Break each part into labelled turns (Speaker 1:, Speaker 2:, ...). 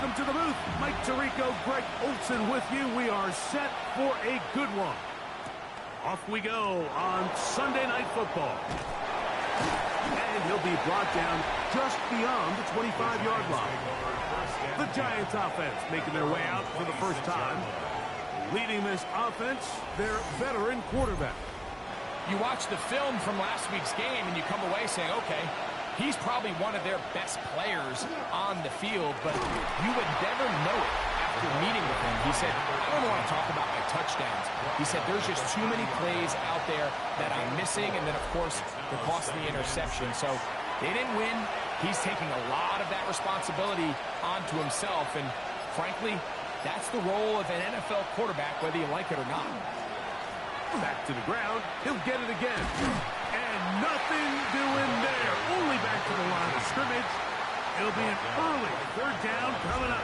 Speaker 1: welcome to the booth. Mike Tirico, Greg Olson with you. We are set for a good one. Off we go on Sunday Night Football. And he'll be brought down just beyond the 25-yard line. The Giants offense making their way out for the first time. Leading this offense, their veteran quarterback.
Speaker 2: You watch the film from last week's game and you come away saying, okay, he's probably one of their best players on the field, but you would never know it after meeting with him. He said, I don't want to talk about my touchdowns. He said, there's just too many plays out there that I'm missing, and then, of course, the costly interception. So they didn't win. He's taking a lot of that responsibility onto himself, and frankly, that's the role of an NFL quarterback, whether you like it or not.
Speaker 1: Back to the ground. He'll get it again. And nothing doing there. Only back to the line of scrimmage. It'll be an early third down coming up.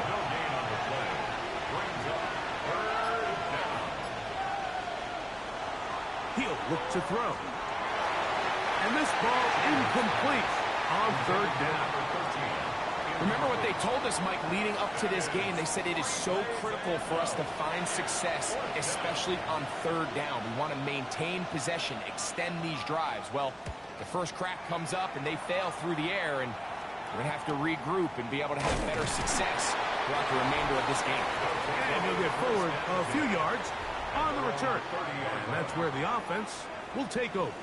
Speaker 3: No gain on the play. Brings up third down.
Speaker 1: He'll look to throw. And this ball incomplete on third down.
Speaker 2: Remember what they told us, Mike, leading up to this game. They said it is so critical for us to find success, especially on third down. We want to maintain possession, extend these drives. Well, the first crack comes up and they fail through the air, and we're going to have to regroup and be able to have better success throughout the remainder of this game.
Speaker 1: And he'll get forward a few yards on the return. And that's where the offense will take over.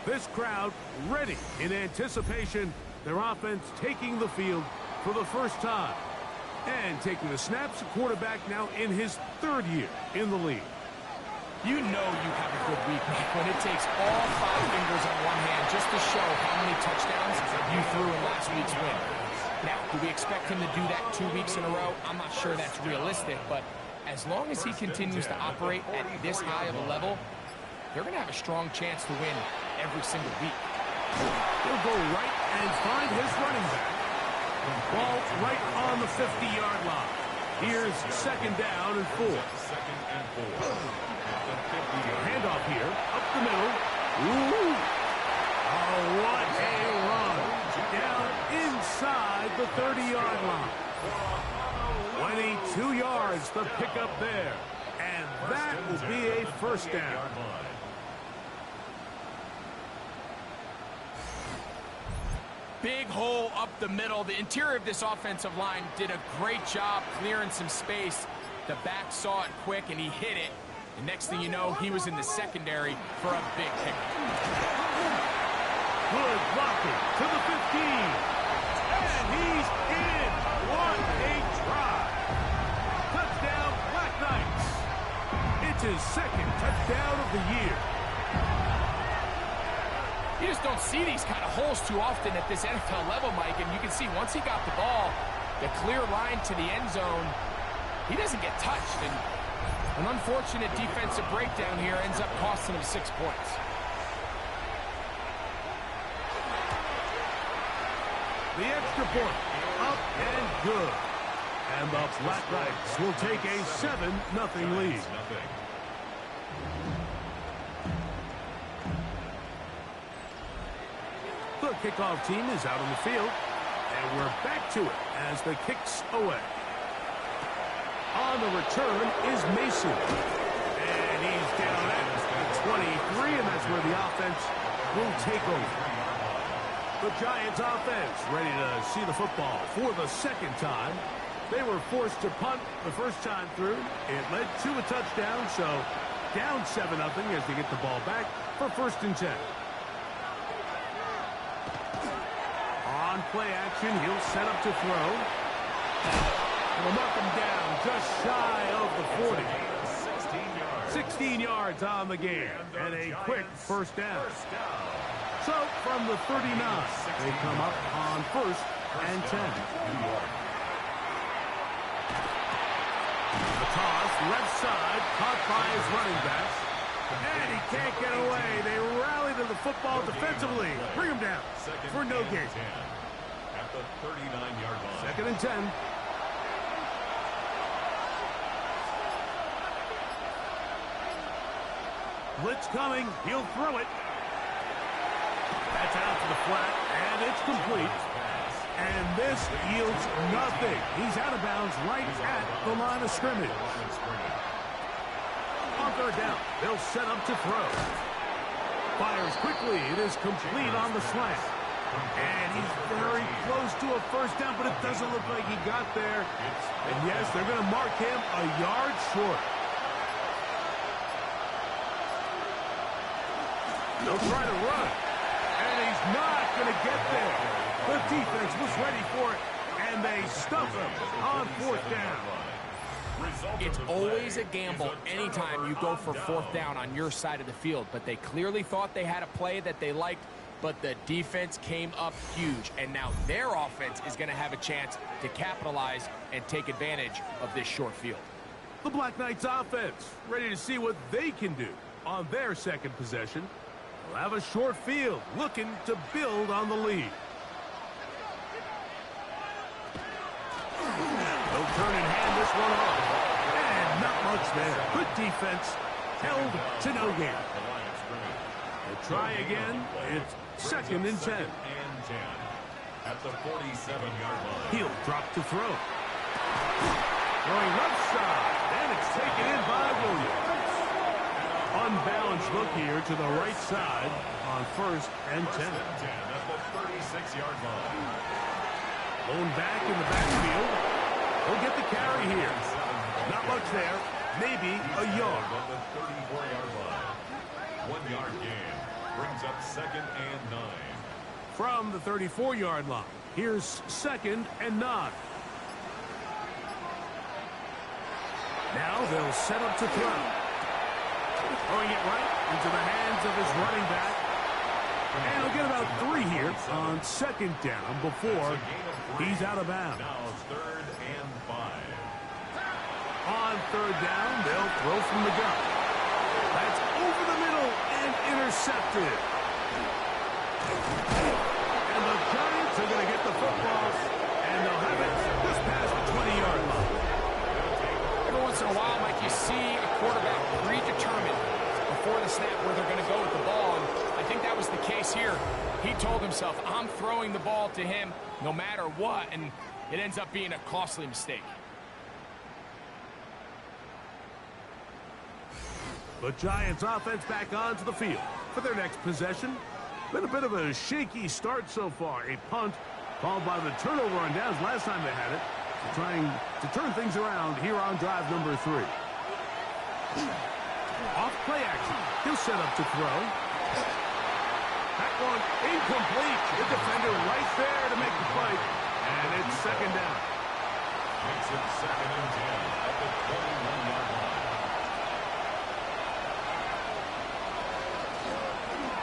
Speaker 1: This crowd ready in anticipation. Their offense taking the field for the first time. And taking the snaps, a quarterback now in his third year in the league.
Speaker 2: You know you have a good week, Mike, when it takes all 5 fingers on one hand just to show how many touchdowns you threw in last week's win. Now, do we expect him to do that 2 weeks in a row? I'm not sure that's realistic, but as long as he continues to operate at this high of a level, they're going to have a strong chance to win every single week.
Speaker 1: He'll go right and find his running back. Ball right on the 50-yard line. Here's second down and 4.
Speaker 3: Second and 4.
Speaker 1: Handoff here, up the middle. Ooh! Oh, what a run. Down inside the 30-yard line. 22 yards to pick up there. And that will be a first down.
Speaker 2: Big hole up the middle. The interior of this offensive line did a great job clearing some space. The back saw it quick, and he hit it. And next thing you know, he was in the secondary for a big kick.
Speaker 1: Good blocking to the 15. And he's in. What a try. Touchdown, Black Knights. It's his second touchdown of the year.
Speaker 2: You just don't see these kind of holes too often at this NFL level, Mike. And you can see once he got the ball, the clear line to the end zone, he doesn't get touched. And an unfortunate defensive breakdown here ends up costing him 6 points.
Speaker 1: The extra point, up and good. And the Black Knights will take a 7-0 lead. The kickoff team is out on the field, and we're back to it as the kick's away. On the return is Mason, and he's down at the 23, and that's where the offense will take over. The Giants offense ready to see the football for the second time. They were forced to punt the first time through. It led to a touchdown, so down 7-0 as they get the ball back for 1st and 10. On play action, he'll set up to throw. Will knock him down just shy of the 40. 16 yards on the game, and a quick first down. So from the 39, they come up on 1st and 10. The toss, left side, caught by his running backs. And he can't get away. They rally to the football defensively. Bring him down for no gain.
Speaker 3: At the 39-yard line.
Speaker 1: 2nd and 10. Blitz coming. He'll throw it. That's out to the flat, and it's complete. And this yields nothing. He's out of bounds right at the line of scrimmage. On third down, they'll set up to throw. Fires quickly. It is complete on the slant. And he's very close to a first down, but it doesn't look like he got there. And yes, they're going to mark him a yard short. They'll try to run. And he's not going to get there. The defense was ready for it, and they stuff him on fourth down.
Speaker 2: It's always a gamble anytime you go for fourth down on your side of the field, but they clearly thought they had a play that they liked, but the defense came up huge, and now their offense is going to have a chance to capitalize and take advantage of this short field.
Speaker 1: The Black Knights offense ready to see what they can do on their second possession. They'll have a short field looking to build on the lead. They'll turn and hand this one off. And not much there. Good defense. Held to no gain. They'll try again. It's second and 10.
Speaker 3: At the 47-yard line.
Speaker 1: He'll drop to throw. Going left side. And it's taken in by Williams. Unbalanced look here to the right side on first and 10.
Speaker 3: At the 36-yard line.
Speaker 1: Blown back in the backfield. He'll get the carry here. Not much there. Maybe a yard.
Speaker 3: On the 34-yard line. 1 yard gain. Brings up second and 9.
Speaker 1: From the 34-yard line. Here's second and 9. Now they'll set up to throw. Throwing it right into the hands of his running back. And he'll get about 3 here on second down before he's out of bounds.
Speaker 3: Now third and 5.
Speaker 1: On third down, they'll throw from the gun. That's over the middle and intercepted. And the Giants are going to get the football, and they'll have it just past the 20-yard line.
Speaker 2: Every once in a while, Mike, you see a quarterback predetermined before the snap where they're going to go with the ball, and I think that was the case here. He told himself, I'm throwing the ball to him no matter what, and it ends up being a costly mistake.
Speaker 1: The Giants offense back onto the field for their next possession. Been a bit of a shaky start so far. A punt called by the turnover on downs last time they had it. Trying to turn things around here on drive number 3. Off play action. He'll set up to throw. That one incomplete. The defender right there to make the play. And it's second down.
Speaker 3: Makes it second and 10 at the 21-yard line.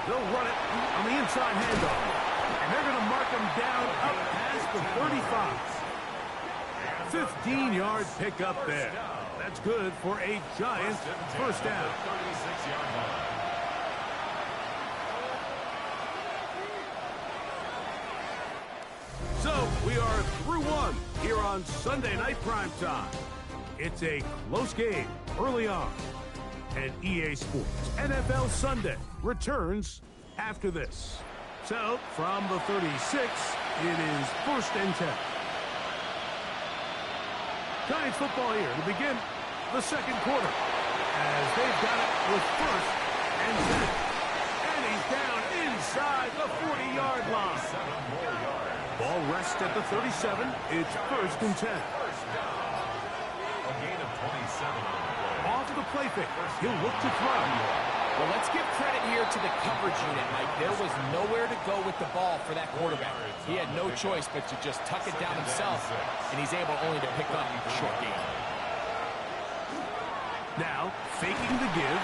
Speaker 1: They'll run it on the inside handoff. And they're going to mark him down up past the 35. 15-yard pickup there. That's good for a Giants first down.
Speaker 3: 36-yard line.
Speaker 1: So we are through one here on Sunday Night Prime Time. It's a close game early on. And EA Sports NFL Sunday returns after this. So from the 36, it is first and 10. Giants football here to begin the second quarter as they've got it with first and 10. And he's down inside the 40-yard line. Ball rests at the 37. It's first and 10.
Speaker 3: A gain of 27 on the play.
Speaker 1: Off the play fake. He'll look to throw.
Speaker 2: Well, let's give credit here to the coverage unit, Mike. There was nowhere to go with the ball for that quarterback. He had no choice but to just tuck it down himself, and he's able only to pick up a short gain.
Speaker 1: Now, faking the give.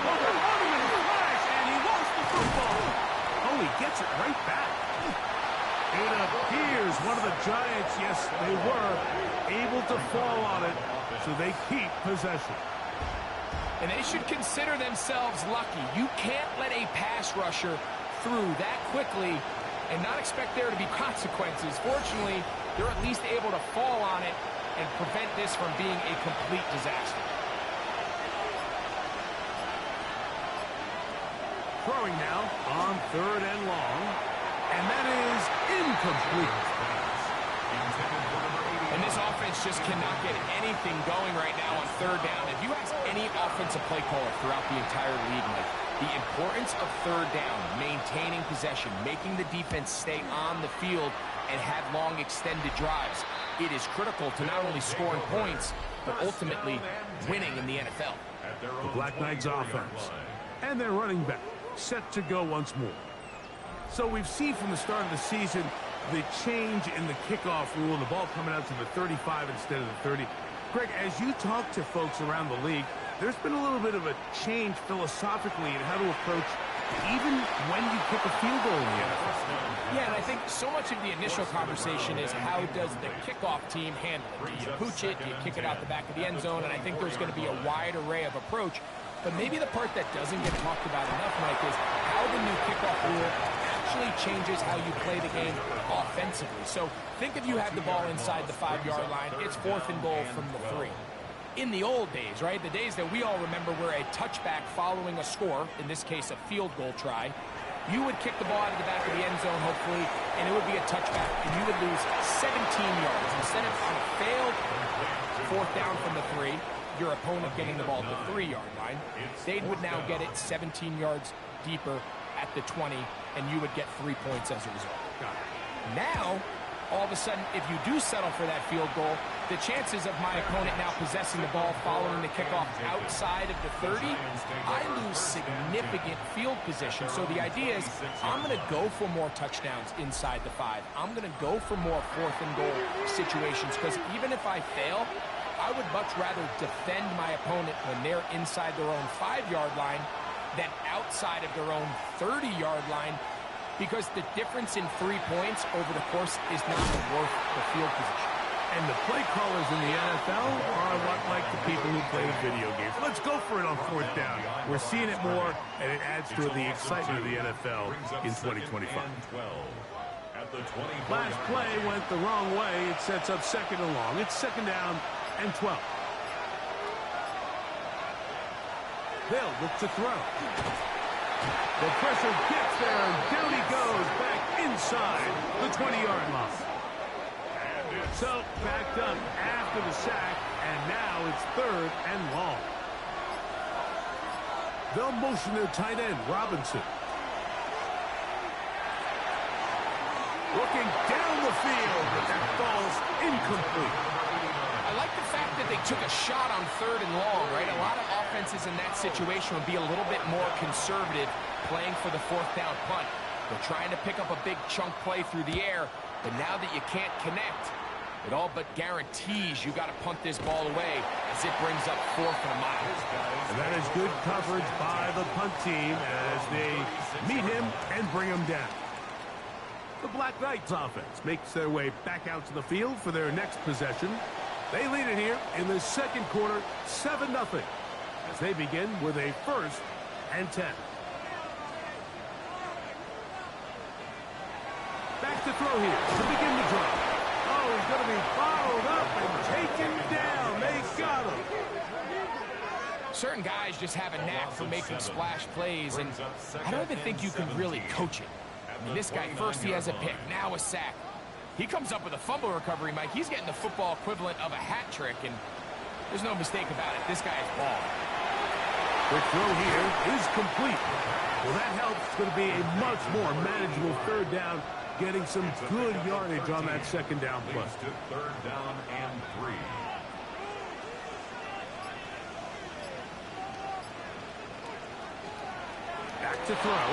Speaker 1: Overrunning in a flash, and he lost the football. Oh, he gets it right back. It appears one of the Giants, yes, they were able to fall on it, so they keep possession.
Speaker 2: And they should consider themselves lucky. You can't let a pass rusher through that quickly and not expect there to be consequences. Fortunately, they're at least able to fall on it and prevent this from being a complete disaster.
Speaker 1: Throwing now on third and long, and that is incomplete.
Speaker 2: And this offense just cannot get anything going right now on third down. If you ask any offensive play caller throughout the entire league, Mike, the importance of third down, maintaining possession, making the defense stay on the field and have long extended drives, it is critical to not only scoring points, but ultimately winning in the NFL.
Speaker 1: The Black Knights offense and their running back set to go once more. So we've seen from the start of the season the change in the kickoff rule, the ball coming out to the 35 instead of the 30. Greg, as you talk to folks around the league, there's been a little bit of a change philosophically in how to approach even when you kick a field goal in the NFL.
Speaker 2: Yeah, and I think so much of the initial conversation is how does the kickoff team handle it? Do you pooch it? Do you kick it out the back of the end zone? And I think there's going to be a wide array of approach. But maybe the part that doesn't get talked about enough, Mike, is how the new kickoff rule actually changes how you play the game offensively. So think if you had the ball inside the 5-yard line, it's 4th and goal from the 3. In the old days, right, the days that we all remember were a touchback following a score, in this case a field goal try, you would kick the ball out of the back of the end zone, hopefully, and it would be a touchback, and you would lose 17 yards. Instead of on a failed 4th down from the 3, your opponent getting the ball at the 3-yard line, they would now get it 17 yards deeper at the 20, and you would get 3 points as a result. Now, all of a sudden, if you do settle for that field goal, the chances of my opponent now possessing the ball following the kickoff outside of the 30, I lose significant field position. So the idea is I'm going to go for more touchdowns inside the 5. I'm going to go for more 4th and goal situations, because even if I fail, I would much rather defend my opponent when they're inside their own 5-yard line than outside of their own 30-yard line, because the difference in 3 points over the course is not worth the field position.
Speaker 1: And the play callers in the NFL are a lot like the people who play the video games. Let's go for it on 4th down. We're seeing it more, and it adds to the excitement of the NFL in 2025. Last play went the wrong way. It sets up 2nd and long. It's 2nd down and 12. They'll look to throw. The pressure gets there, and down he goes back inside the 20-yard line. So, backed up after the sack, and now it's 3rd and long. They'll motion their tight end, Robinson. Looking down the field, but that falls incomplete.
Speaker 2: I like the fact that they took a shot on 3rd and long, right? A lot of offenses in that situation would be a little bit more conservative playing for the 4th down punt. They're trying to pick up a big chunk play through the air, but now that you can't connect, it all but guarantees you got to punt this ball away as it brings up 4th and a mile.
Speaker 1: And that is good coverage by the punt team as they meet him and bring him down. The Black Knights offense makes their way back out to the field for their next possession. They lead it here in the 2nd quarter, 7-0, as they begin with a 1st and 10. Back to throw here to begin the drive. Oh, he's going to be followed up and taken down. They got him.
Speaker 2: Certain guys just have a knack for making splash plays, and I don't even think you can really coach it. I mean, this guy, first he has a pick, now a sack. He comes up with a fumble recovery, Mike. He's getting the football equivalent of a hat trick, and there's no mistake about it. This guy is ball.
Speaker 1: The throw here is complete. Well, that helps. It's going to be a much more manageable 3rd down, getting some good yardage on that 2nd down play.
Speaker 3: 3rd down and 3.
Speaker 1: Back to throw.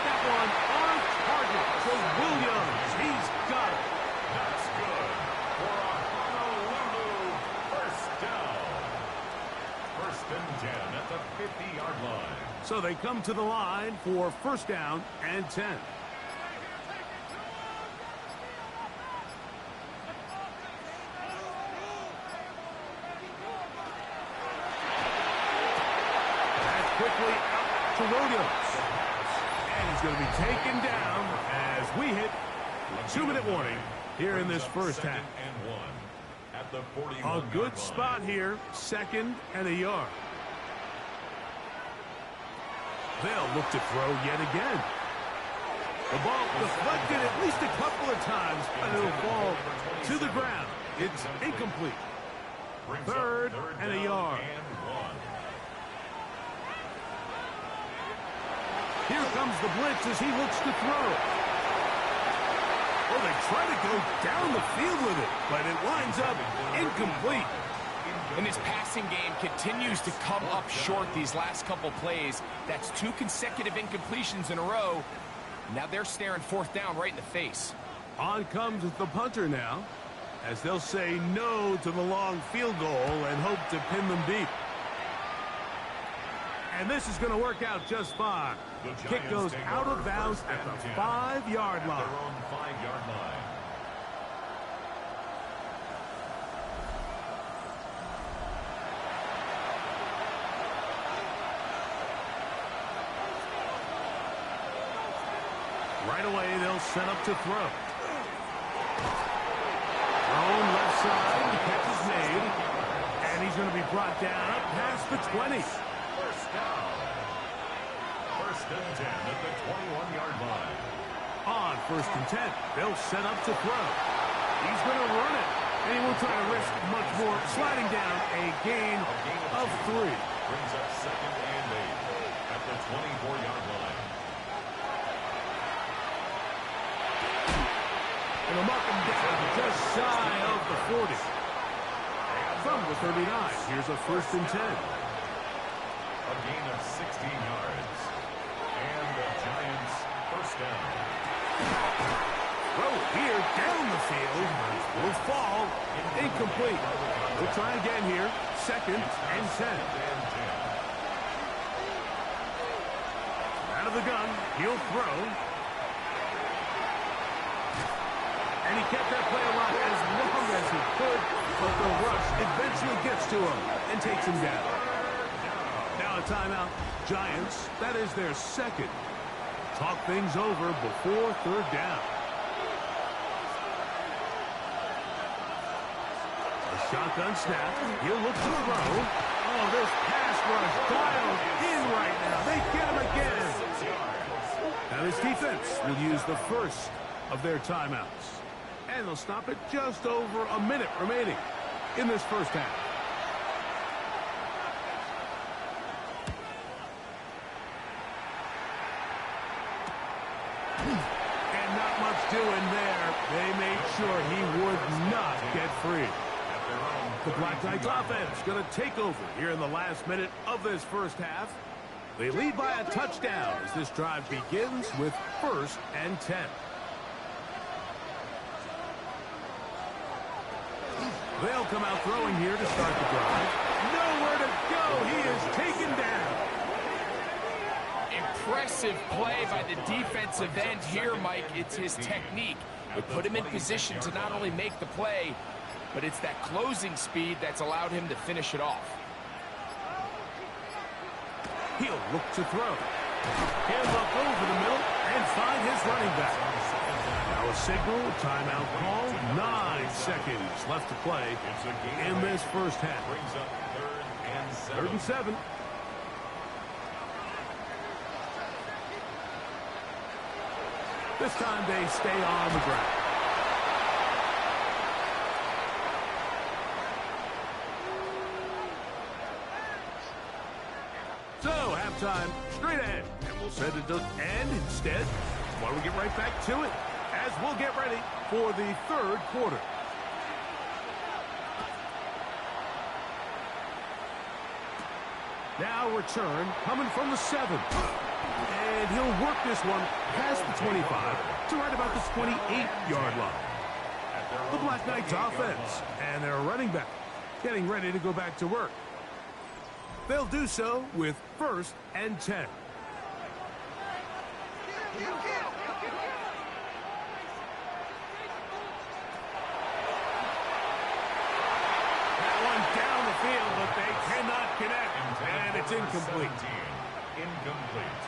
Speaker 1: That one on target to Williams. He's got it.
Speaker 3: That's good for a Honolulu 1st down. 1st and 10 at the 50-yard line.
Speaker 1: So they come to the line for 1st down and 10. Quickly out to Williams. And he's going to be taken down as we hit a 2-minute warning here in this 1st half. A good spot here, 2nd and a yard. They'll look to throw yet again. The ball deflected at least a couple of times, and it'll fall to the ground. It's incomplete. Third and a yard. Here comes the blitz as he looks to throw. Oh, they try to go down the field with it, but it winds up incomplete.
Speaker 2: And his passing game continues to come up short these last couple plays. That's 2 consecutive incompletions in a row. Now they're staring fourth down right in the face.
Speaker 1: On comes the punter now, as they'll say no to the long field goal and hope to pin them deep. And this is going to work out just fine. Kick goes out of bounds at the 5-yard line. Right away, they'll set up to throw. Thrown left side, the catch is made. And he's going to be brought down up past the 20.
Speaker 3: First down. First and 10 at the 21-yard line.
Speaker 1: On first and 10, they'll set up to throw. He's going to run it. And he won't try to risk much more, sliding down a gain of 3.
Speaker 3: Brings up second and 8 at the 24-yard line.
Speaker 1: And they'll mark him down just shy of the 40. From the 39, here's a first and 10.
Speaker 3: A gain of 16 yards. And the Giants first down.
Speaker 1: Throw here down the field. Will fall. Incomplete. We'll try again here. Second and 10. Out of the gun. He'll throw. And he kept that play alive as long as he could, but the rush eventually gets to him and takes him down. Now a timeout. Giants, that is their second. Talk things over before third down. A shotgun snap. He'll look to throw. Oh, this pass rush dialed in right now. They get him again. Now this defense will use the first of their timeouts. And they'll stop it just over a minute remaining in this first half. And not much doing there. They made sure he would not get free. The Black Knights offense going to take over here in the last minute of this first half. They lead by a touchdown as this drive begins with first and 10. They'll come out throwing here to start the drive. Nowhere to go. He is taken down.
Speaker 2: Impressive play by the defensive end here, Mike. It's his technique. It put him in position to not only make the play, but it's that closing speed that's allowed him to finish it off.
Speaker 1: He'll look to throw. He'll look over the middle and find his running back. Now a signal, timeout call, 9 seconds left to play in this first half.
Speaker 3: Brings up
Speaker 1: Third and 7. This time they stay on the ground. So, halftime, straight ahead. And we'll send it to end instead. Why don't we get right back to it as we'll get ready for the third quarter. Now return coming from the 7. And he'll work this one past the 25 to right about the 28-yard line. The Black Knights offense and their running back getting ready to go back to work. They'll do so with first and 10. That one down the field, but they cannot connect. And it's incomplete.
Speaker 3: Incomplete.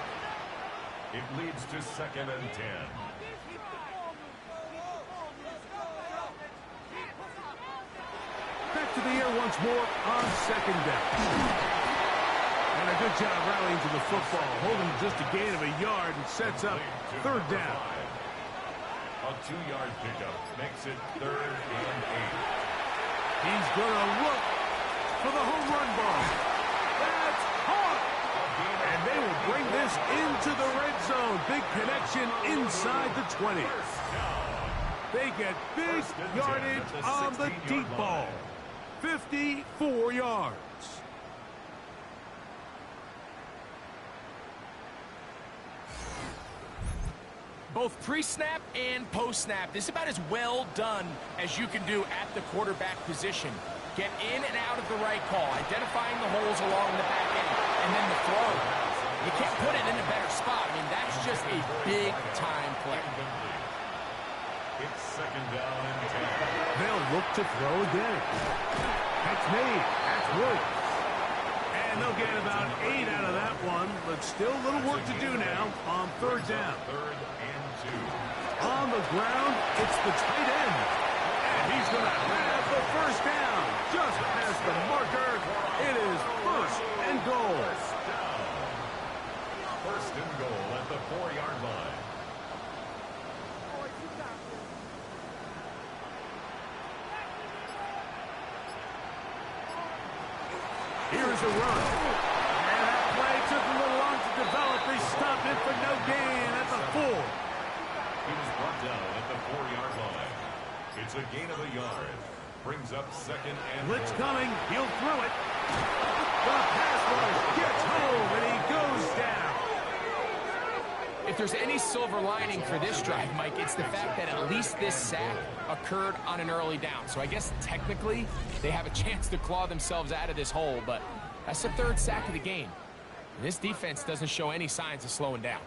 Speaker 3: It leads to second and 10.
Speaker 1: Back to the air once more on second down. And a good job rallying to the football, holding just a gain of a yard and sets up third down.
Speaker 3: A 2-yard pickup makes it 3rd and 8.
Speaker 1: He's going to look for the home run ball. That's caught. And they will bring this into the red zone. Big connection inside the 20. They get big yardage on the deep ball. 54 yards.
Speaker 2: Both pre-snap and post-snap, this is about as well done as you can do at the quarterback position. Get in and out of the right call, identifying the holes along the back end, and then the throw. You can't put it in a better spot. I mean, that's just a big-time play.
Speaker 3: It's 2nd down and 10.
Speaker 1: They'll look to throw again. That's made. That's work. And they'll get about 8 out of that one, but still a little work to do now on 3rd down.
Speaker 3: 3rd and 2.
Speaker 1: On the ground, it's the tight end. And he's going to have the first down. Just past the marker, it is 1st and goal.
Speaker 3: 1st and goal at the 4-yard line.
Speaker 1: Here's a run. And that play took a little long to develop. They stopped it for no gain at the 4.
Speaker 3: He was brought down at the 4-yard line. It's a gain of a yard. Brings up 2nd and
Speaker 1: Blitz
Speaker 3: goal.
Speaker 1: coming. He'll throw it. The pass rush gets home, and he goes down.
Speaker 2: If there's any silver lining for this drive, Mike, it's the fact that at least this sack occurred on an early down. So I guess technically they have a chance to claw themselves out of this hole, but that's the 3rd sack of the game. And this defense doesn't show any signs of slowing down.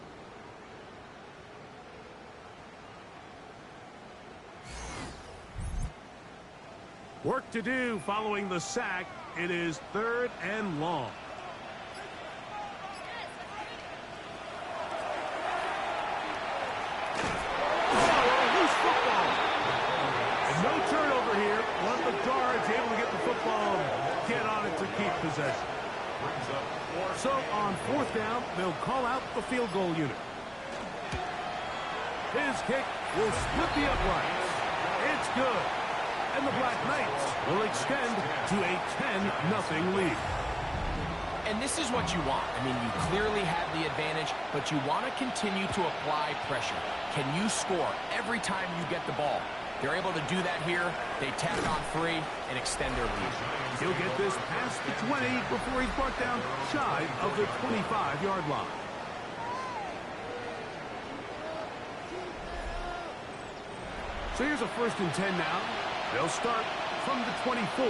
Speaker 1: Work to do following the sack. It is 3rd and long. No turnover here. One of the guards able to get the football, get on it to keep possession. So on 4th down, they'll call out the field goal unit. His kick will split the uprights. It's good. And the Black Knights will extend to a 10-0 lead.
Speaker 2: And this is what you want. I mean, you clearly have the advantage, but you want to continue to apply pressure. Can you score every time you get the ball? They're able to do that here. They tack on 3 and extend their lead.
Speaker 1: He'll get this past the 20 before he's brought down shy of the 25-yard line. So here's a 1st and 10 now. They'll start from the 24.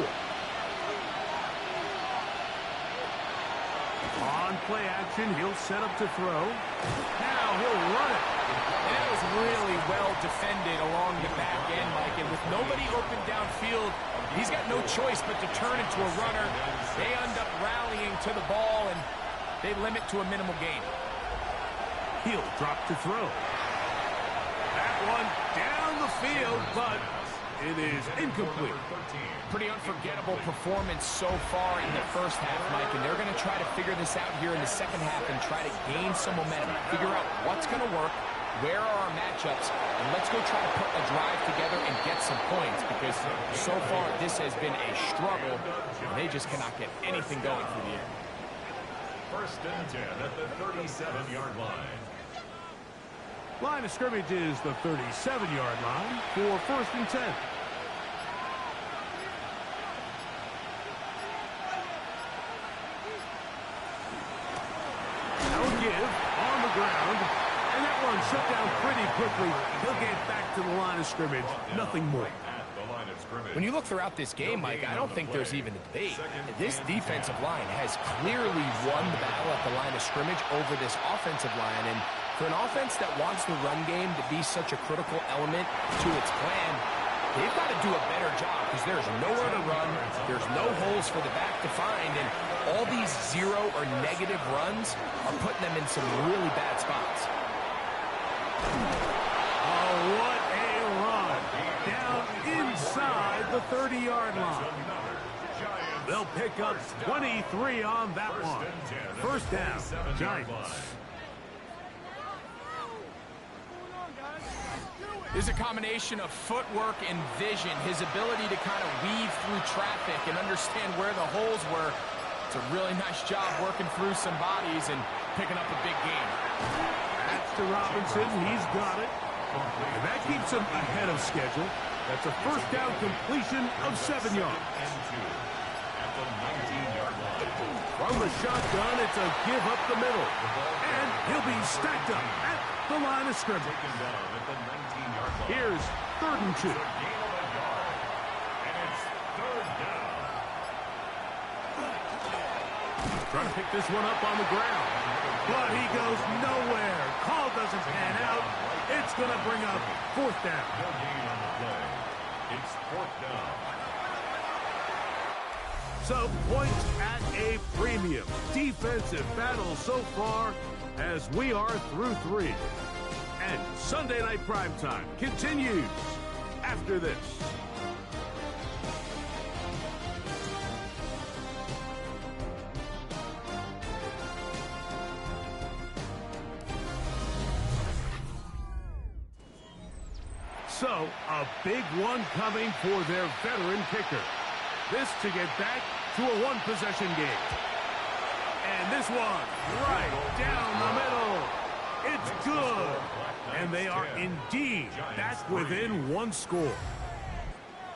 Speaker 1: On play action, he'll set up to throw. Now he'll run it.
Speaker 2: And that was really well defended along the back end, Mike. And with nobody open downfield, he's got no choice but to turn into a runner. They end up rallying to the ball, and they limit to a minimal gain.
Speaker 1: He'll drop to throw. That one down the field, but it is incomplete.
Speaker 2: Pretty unforgettable performance so far in the first half, Mike, and they're going to try to figure this out here in the second half and try to gain some momentum, figure out what's going to work, where are our matchups, and let's go try to put a drive together and get some points, because so far this has been a struggle, and they just cannot get anything going through the air.
Speaker 3: 1st and 10 at the 37-yard line.
Speaker 1: Line of scrimmage is the 37-yard line for 1st and 10. They'll give on the ground, and that one shut down pretty quickly. He'll get back to the line of scrimmage. Nothing more.
Speaker 2: When you look throughout this game, Mike, I don't think there's even a debate. This defensive line has clearly won the battle at the line of scrimmage over this offensive line. And for an offense that wants the run game to be such a critical element to its plan, they've got to do a better job, because there's nowhere to run, there's no holes for the back to find, and all these 0 or negative runs are putting them in some really bad spots.
Speaker 1: Oh, what a run. Down inside the 30-yard line. They'll pick up 23 on that one. First down, Giants.
Speaker 2: There's a combination of footwork and vision, his ability to kind of weave through traffic and understand where the holes were. It's a really nice job working through some bodies and picking up a big gain.
Speaker 1: That's to Robinson. He's got it. And that keeps him ahead of schedule. That's a first down completion of 7 yards. From the shotgun, it's a give up the middle. And he'll be stacked up at the line of scrimmage. Here's 3rd and 2. Trying to pick this one up on the ground. But he goes nowhere. Call doesn't pan out. It's going to bring up 4th down.
Speaker 3: It's 4th down.
Speaker 1: So points at a premium. Defensive battle so far as we are through 3. And Sunday Night Primetime continues after this. So, a big one coming for their veteran kicker. This to get back to a one-possession game. And this one, right down the middle. It's good. And they are indeed back within 1 score.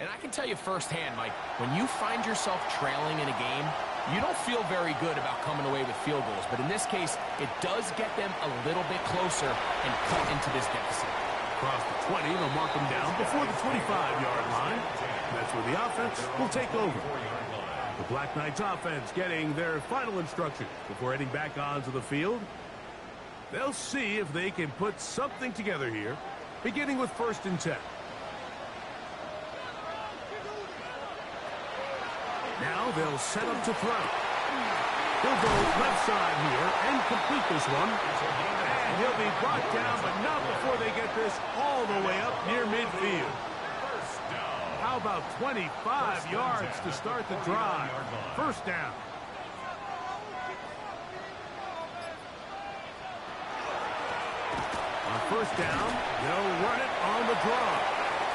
Speaker 2: And I can tell you firsthand, Mike, when you find yourself trailing in a game, you don't feel very good about coming away with field goals. But in this case, it does get them a little bit closer and cut into this deficit.
Speaker 1: Across the 20, they'll mark them down before the 25-yard line. That's where the offense will take over. The Black Knights offense getting their final instructions before heading back onto the field. They'll see if they can put something together here, beginning with 1st and 10. Now they'll set up to throw. He'll go left side here and complete this one. And he'll be brought down, but not before they get this all the way up near midfield. How about 25 yards to start the drive? First down. On first down, they'll run it on the draw.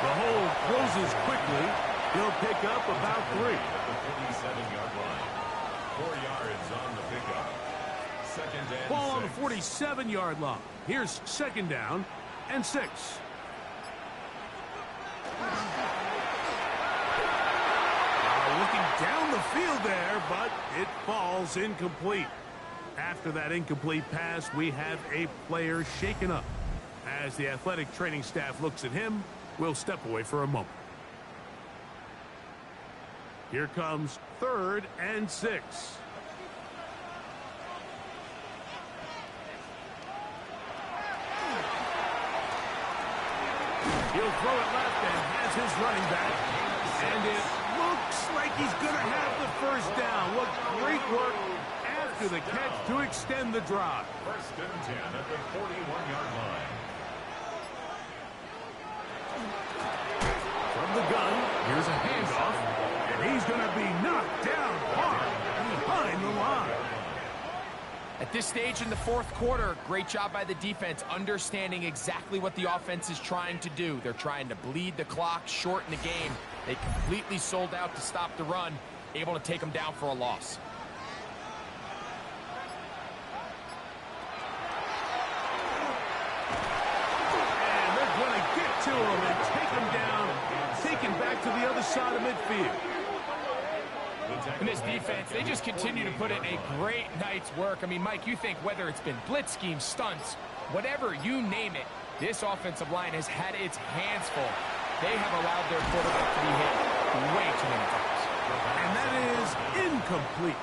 Speaker 1: The hole closes quickly. He'll pick up about 3.
Speaker 3: At the 47-yard line. 4 yards on the pickup. 2nd and
Speaker 1: Ball on
Speaker 3: 6.
Speaker 1: the 47-yard line. Here's 2nd down and 6. Looking down the field there, but it falls incomplete. After that incomplete pass, we have a player shaken up. As the athletic training staff looks at him, we'll step away for a moment. Here comes 3rd and 6. He'll throw it left and has his running back. And it looks like he's going to have the first down. What great work after the catch to extend the drive.
Speaker 3: 1st and 10 at the 41-yard line.
Speaker 1: From the gun, here's a handoff. And he's going to be knocked down hard behind the line.
Speaker 2: At this stage in the 4th quarter, great job by the defense understanding exactly what the offense is trying to do. They're trying to bleed the clock, shorten the game. They completely sold out to stop the run, able to take them down for a loss.
Speaker 1: And they're going to get to him and take him down, take him back to the other side of midfield.
Speaker 2: And this defense, they just continue to put in a great night's work. I mean, Mike, you think whether it's been blitz schemes, stunts, whatever you name it, this offensive line has had its hands full. They have allowed their quarterback to be hit way too many times.
Speaker 1: And that is incomplete.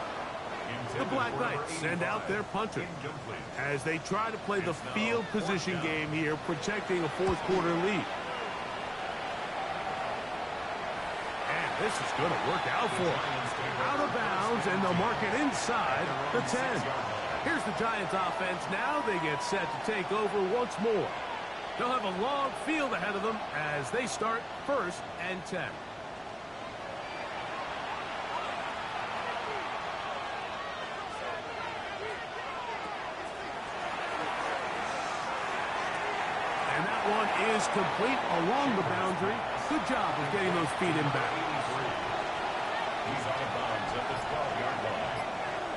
Speaker 1: The Black Knights send out their punter as they try to play the field position game here, protecting a 4th quarter lead. And this is going to work out for them. Out of bounds, and they'll mark it inside the 10. Here's the Giants offense. Now they get set to take over once more. They'll have a long field ahead of them as they start 1st and 10. one is complete along the boundary. Good job of getting those feet in back.
Speaker 3: He's out of bounds at the 12-yard line.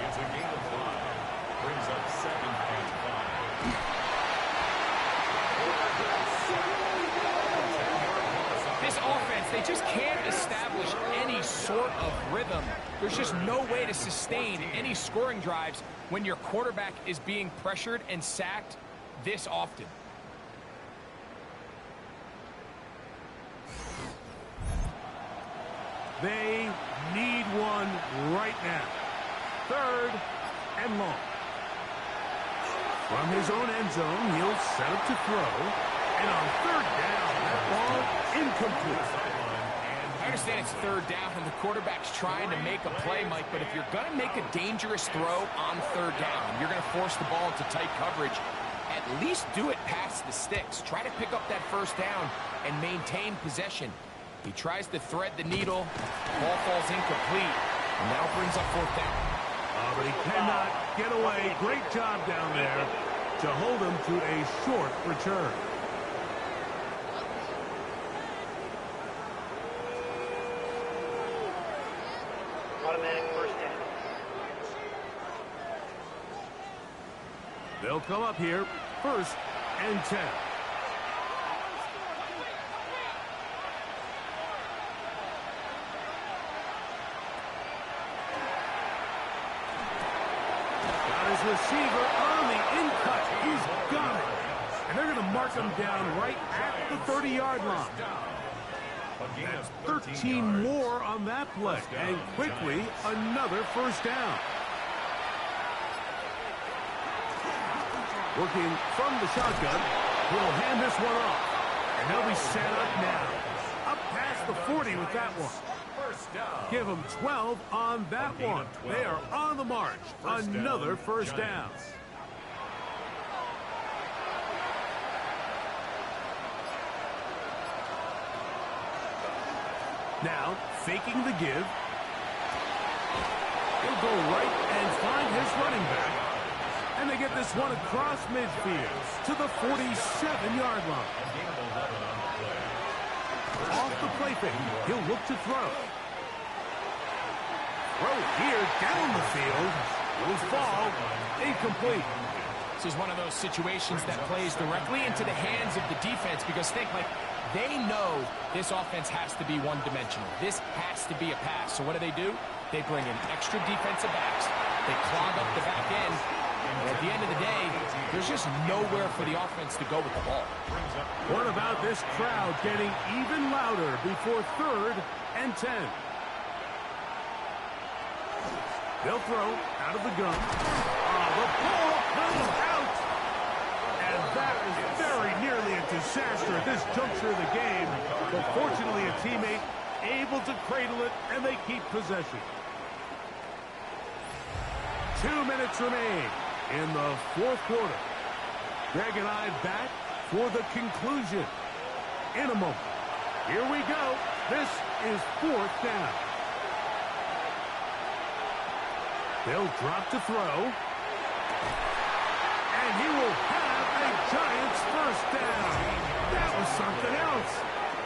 Speaker 3: It's a gain of 5. Brings up 2nd and 5.
Speaker 2: This offense, they just can't establish any sort of rhythm. There's just no way to sustain any scoring drives when your quarterback is being pressured and sacked this often.
Speaker 1: They need one right now. 3rd and long. From his own end zone, he'll set up to throw. And on 3rd down, that ball incomplete.
Speaker 2: I understand it's 3rd down and the quarterback's trying to make a play, Mike, but if you're going to make a dangerous throw on 3rd down, you're going to force the ball into tight coverage, at least do it past the sticks. Try to pick up that 1st down and maintain possession. He tries to thread the needle. Ball falls incomplete. And now brings up 4th down.
Speaker 1: But he cannot get away. Great job down there to hold him to a short return.
Speaker 4: Automatic 1st down.
Speaker 1: They'll come up here. 1st and 10. Receiver on the in-cut. He's got it. And they're going to mark him down right at the 30-yard line. That's 13 more on that play. And quickly, another 1st down. Working from the shotgun. He'll hand this one off. And they'll be set up now. Up past the 40 with that one. Give them 12 on that one. They are on the march. Another 1st down. Now, faking the give. He'll go right and find his running back. And they get this one across midfield to the 47-yard line. Off the play fake, he'll look to throw. Throw here down the field. Will fall. Incomplete.
Speaker 2: This is one of those situations that plays directly into the hands of the defense because think, like, they know this offense has to be one-dimensional. This has to be a pass. So what do? They bring in extra defensive backs. They clog up the back end. And at the end of the day, there's just nowhere for the offense to go with the ball.
Speaker 1: What about this crowd getting even louder before 3rd and 10? They'll throw out of the gun. The ball comes out. And that is very nearly a disaster at this juncture of the game. But fortunately, a teammate able to cradle it, and they keep possession. 2 minutes remain in the 4th quarter. Greg and I back for the conclusion in a moment. Here we go. This is 4th down. They'll drop to throw. And he will have a Giants 1st down. That was something else.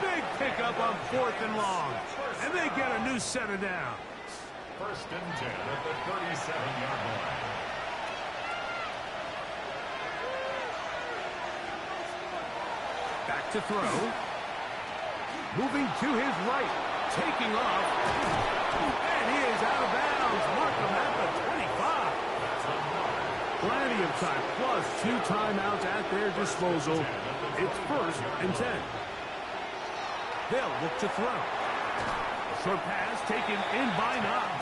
Speaker 1: Big pickup on 4th and long. And they get a new set of downs.
Speaker 3: 1st and 10 at the 37-yard line.
Speaker 1: Back to throw. Moving to his right. Taking off. And he is out of bounds. Mark him at the 25. Plenty of time. Plus 2 timeouts at their disposal. It's 1st and 10. They'll look to throw. Short pass taken in by Knox.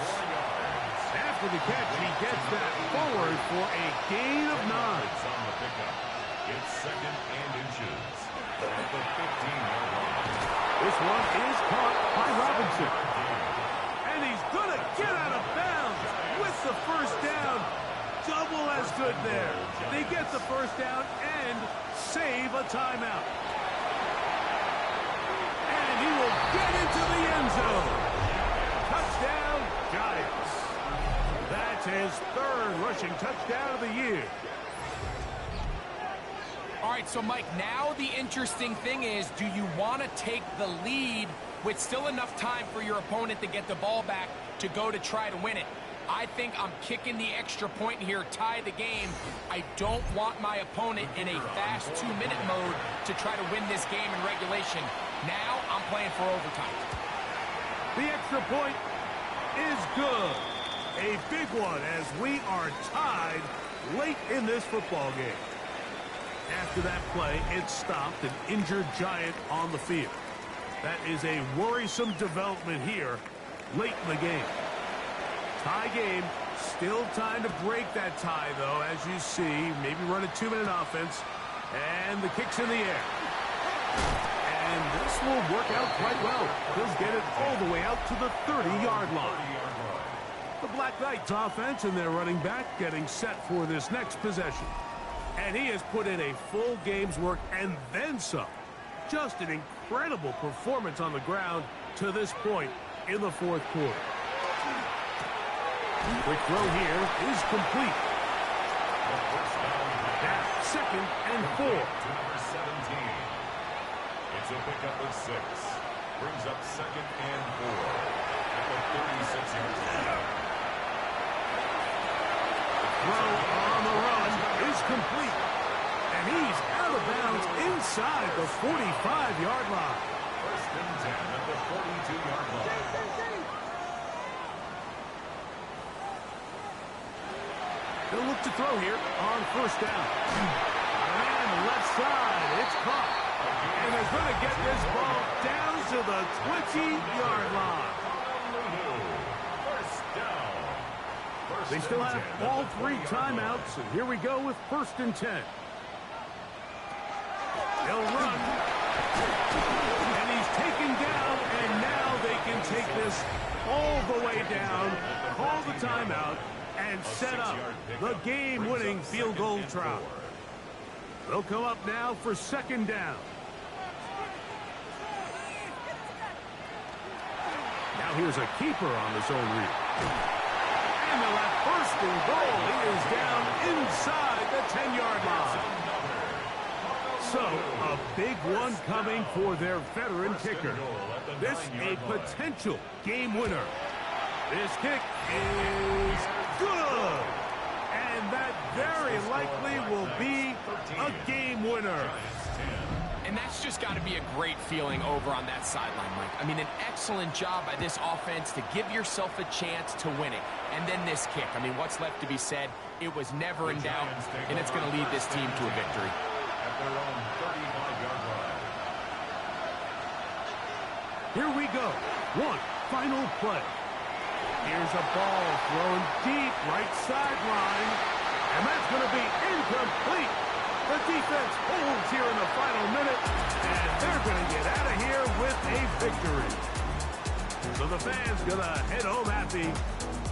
Speaker 1: After the catch, he gets that forward for a gain of 9.
Speaker 3: On the pickup. It's 2nd and inches. At the 15-yard line.
Speaker 1: This one is caught by Robinson. And he's going to get out of bounds with the 1st down. Double as good there. They get the 1st down and save a timeout. And he will get into the end zone. Touchdown, Giants. That's his 3rd rushing touchdown of the year.
Speaker 2: All right, so Mike, now the interesting thing is, do you want to take the lead with still enough time for your opponent to get the ball back to go to try to win it? I think I'm kicking the extra point here, tie the game. I don't want my opponent in a fast 2-minute mode to try to win this game in regulation. Now I'm playing for overtime.
Speaker 1: The extra point is good. A big one as we are tied late in this football game. After that play, it stopped an injured Giant on the field. That is a worrisome development here late in the game. Tie game. Still time to break that tie, though, as you see. Maybe run a 2-minute offense. And the kick's in the air. And this will work out quite well. He'll get it all the way out to the 30-yard line. The Black Knights offense and their running back getting set for this next possession. And he has put in a full game's work and then some. Just an incredible performance on the ground to this point in the fourth quarter. Quick throw here is complete. Now, 2nd and 4.
Speaker 3: To number 17. It's a pickup of 6. Brings up 2nd and 4. At the 36-yard line.
Speaker 1: Throw on the run is complete. And he's out of bounds inside the 45-yard line.
Speaker 3: 1st and 10 at the 42-yard line.
Speaker 1: They'll look to throw here on 1st down. And left side, it's caught. And they're going to get this ball down to the 20-yard line.
Speaker 3: First down.
Speaker 1: They still have all 3 timeouts, and here we go with 1st and 10. They'll run. And he's taken down, and now they can take this all the way down, call the timeout, and set up the game-winning field goal try. They'll come up now for 2nd down. Now here's a keeper on the zone read. And they'll have 1st and goal. He is down inside the 10-yard line. So, a big one coming for their veteran kicker. This a potential game winner. This kick is good. And that very likely will be a game winner.
Speaker 2: And that's just got to be a great feeling over on that sideline, Mike. I mean, an excellent job by this offense to give yourself a chance to win it. And then this kick. I mean, what's left to be said? It was never in doubt, and it's going to lead this team to a victory.
Speaker 3: At their own 35-yard line.
Speaker 1: Here we go. One final play. Here's a ball thrown deep right sideline. And that's going to be incomplete. The defense holds here in the final minute. And they're going to get out of here with a victory. So the fans going to head home happy.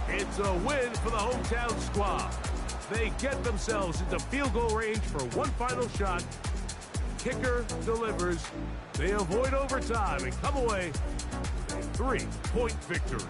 Speaker 1: It's a win for the hometown squad. They get themselves into field goal range for one final shot. Kicker delivers. They avoid overtime and come away with a 3-point victory.